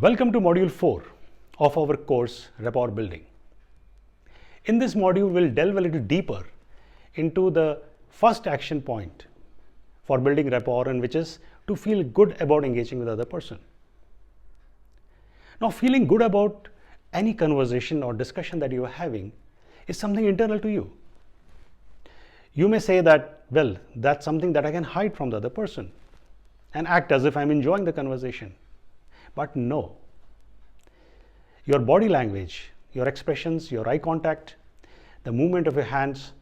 Welcome to Module 4 of our course Rapport Building. In this module, we'll delve a little deeper into the first action point for building rapport, and which is to feel good about engaging with the other person. Now, feeling good about any conversation or discussion that you are having is something internal to you. You may say that, well, that's something that I can hide from the other person and act as if I'm enjoying the conversation. But no. Your body language, your expressions, your eye contact, the movement of your hands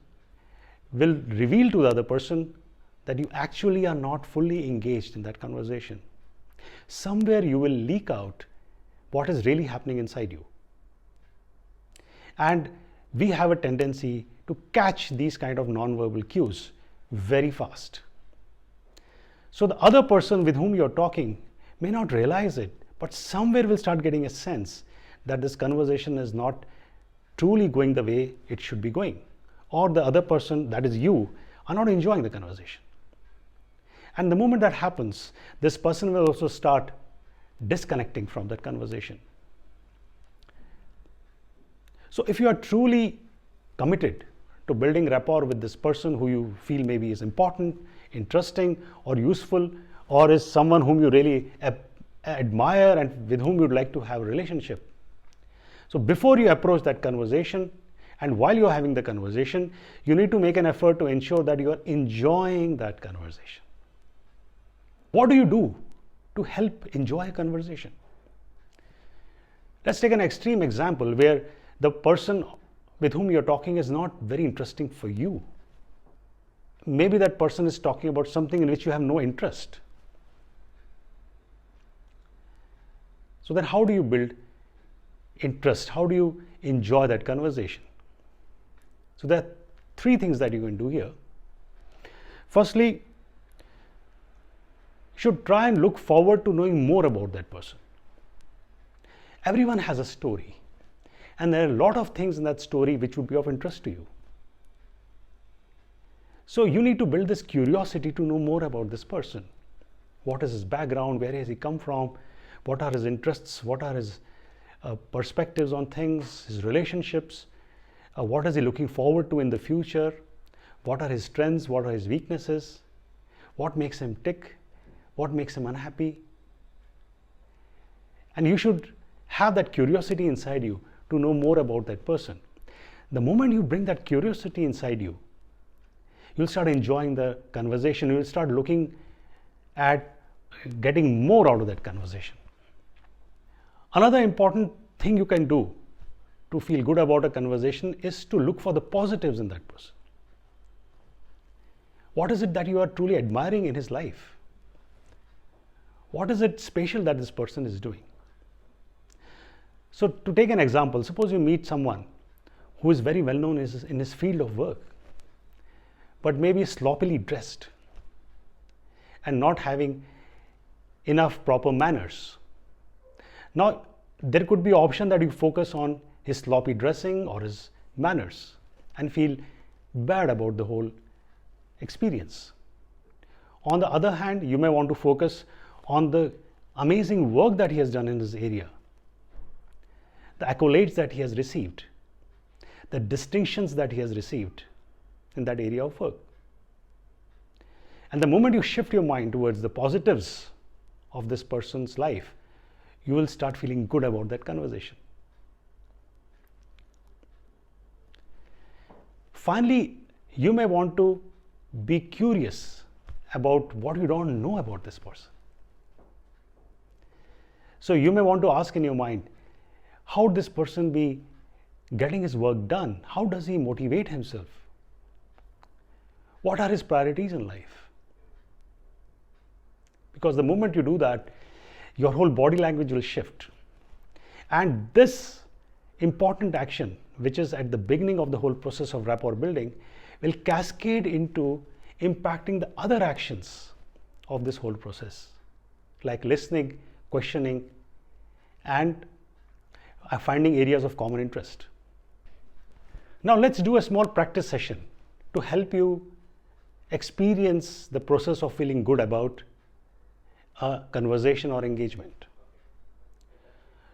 will reveal to the other person that you actually are not fully engaged in that conversation. Somewhere you will leak out what is really happening inside you. And we have a tendency to catch these kind of non-verbal cues very fast. So the other person with whom you're talking may not realize it, but somewhere will start getting a sense that this conversation is not truly going the way it should be going, or the other person, that is you, are not enjoying the conversation. And the moment that happens, this person will also start disconnecting from that conversation. So if you are truly committed to building rapport with this person who you feel maybe is important, interesting, or useful, or is someone whom you really admire and with whom you'd like to have a relationship. So before you approach that conversation and while you're having the conversation, you need to make an effort to ensure that you are enjoying that conversation. What do you do to help enjoy a conversation? Let's take an extreme example where the person with whom you're talking is not very interesting for you. Maybe that person is talking about something in which you have no interest. So then how do you build interest? How do you enjoy that conversation? So there are three things that you can do here. Firstly, you should try and look forward to knowing more about that person. Everyone has a story, and there are a lot of things in that story which would be of interest to you. So you need to build this curiosity to know more about this person. What is his background? Where has he come from? What are his interests? What are his perspectives on things, his relationships? What is he looking forward to in the future? What are his strengths? What are his weaknesses? What makes him tick? What makes him unhappy? And you should have that curiosity inside you to know more about that person. The moment you bring that curiosity inside you, you'll start enjoying the conversation. You'll start looking at getting more out of that conversation. Another important thing you can do to feel good about a conversation is to look for the positives in that person. What is it that you are truly admiring in his life? What is it special that this person is doing? So to take an example, suppose you meet someone who is very well known in his field of work, but maybe sloppily dressed and not having enough proper manners. Now, there could be an option that you focus on his sloppy dressing or his manners and feel bad about the whole experience. On the other hand, you may want to focus on the amazing work that he has done in this area, the accolades that he has received, the distinctions that he has received in that area of work. And the moment you shift your mind towards the positives of this person's life, you will start feeling good about that conversation. Finally, you may want to be curious about what you don't know about this person. So you may want to ask in your mind, how would this person be getting his work done? How does he motivate himself? What are his priorities in life? Because the moment you do that, your whole body language will shift. And this important action, which is at the beginning of the whole process of rapport building, will cascade into impacting the other actions of this whole process, like listening, questioning, and finding areas of common interest. Now let's do a small practice session to help you experience the process of feeling good about a conversation or engagement.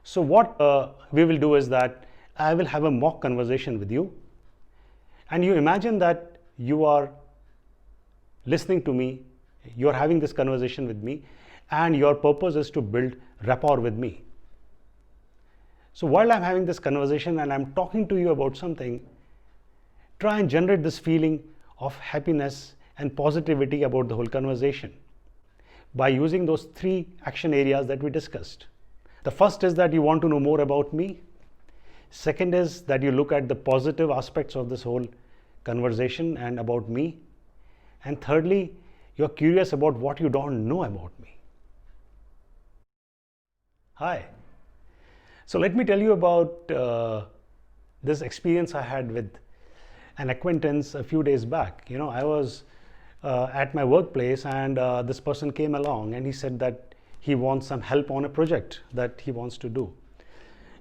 So what we will do is that I will have a mock conversation with you, and you imagine that you are listening to me, you are having this conversation with me, and your purpose is to build rapport with me. So while I'm having this conversation and I'm talking to you about something, try and generate this feeling of happiness and positivity about the whole conversation by using those 3 action areas that we discussed. The first is that you want to know more about me. Second is that you look at the positive aspects of this whole conversation and about me. And thirdly, you're curious about what you don't know about me. Hi. So let me tell you about this experience I had with an acquaintance a few days back. I was at my workplace, and this person came along and he said that he wants some help on a project that he wants to do.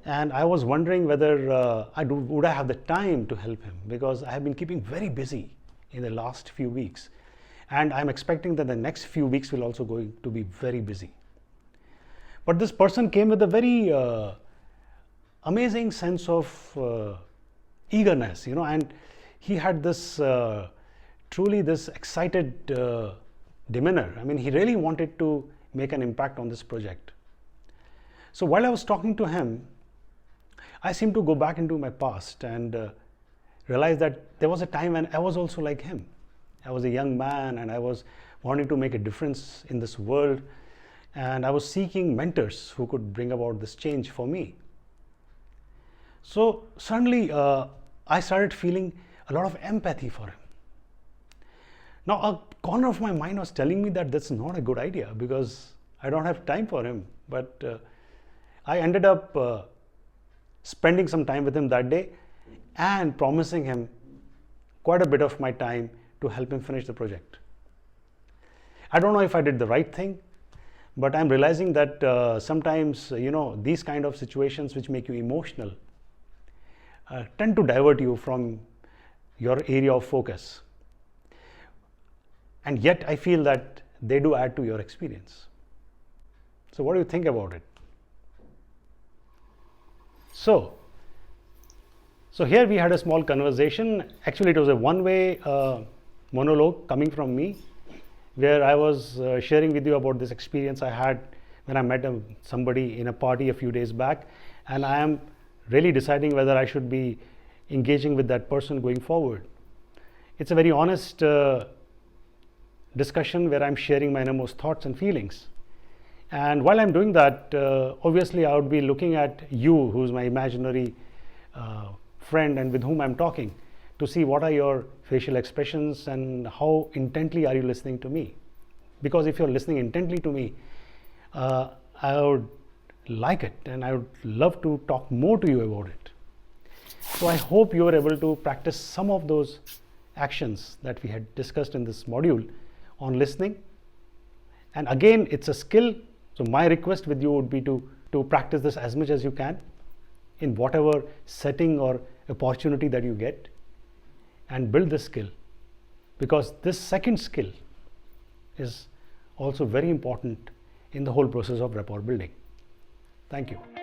And I was wondering whether would I have the time to help him, because I have been keeping very busy in the last few weeks, and I'm expecting that the next few weeks will also going to be very busy. But this person came with a very amazing sense of eagerness, and he had this truly this excited demeanor. I mean, he really wanted to make an impact on this project. So while I was talking to him, I seemed to go back into my past and realize that there was a time when I was also like him. I was a young man and I was wanting to make a difference in this world, and I was seeking mentors who could bring about this change for me. So suddenly I started feeling a lot of empathy for him. Now a corner of my mind was telling me that that's not a good idea because I don't have time for him, but I ended up spending some time with him that day and promising him quite a bit of my time to help him finish the project. I don't know if I did the right thing, but I'm realizing that sometimes these kind of situations which make you emotional tend to divert you from your area of focus, and yet I feel that they do add to your experience. So what do you think about it? So here we had a small conversation. Actually, it was a one-way monologue coming from me, where I was sharing with you about this experience I had when I met somebody in a party a few days back, and I am really deciding whether I should be engaging with that person going forward. It's a very honest discussion where I'm sharing my innermost thoughts and feelings. And while I'm doing that, obviously I would be looking at you, who's my imaginary friend and with whom I'm talking, to see what are your facial expressions and how intently are you listening to me. Because if you're listening intently to me, I would like it and I would love to talk more to you about it. So I hope you were able to practice some of those actions that we had discussed in this module on listening. And again, it's a skill. So my request with you would be to practice this as much as you can in whatever setting or opportunity that you get, and build this skill, because this second skill is also very important in the whole process of rapport building. Thank you.